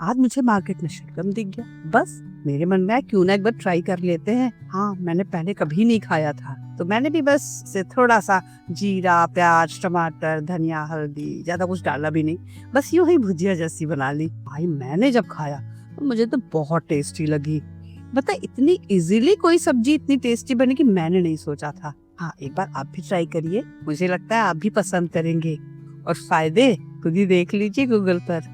आज मुझे मार्केट में शलगम दिख गया। बस मेरे मन में क्यों ना एक बार ट्राई कर लेते हैं। हाँ, मैंने पहले कभी नहीं खाया था, तो मैंने भी बस से थोड़ा सा जीरा, प्याज, टमाटर, धनिया, हल्दी, ज्यादा कुछ डाला भी नहीं, बस यूं ही भुजिया जैसी बना ली। भाई मैंने जब खाया तो मुझे तो बहुत टेस्टी लगी। बता, इतनी इजीली कोई सब्जी इतनी टेस्टी बनेगी मैंने नहीं सोचा था। हाँ, एक बार आप भी ट्राई करिए, मुझे लगता है आप भी पसंद करेंगे, और फायदे खुद ही देख लीजिए गूगल पर।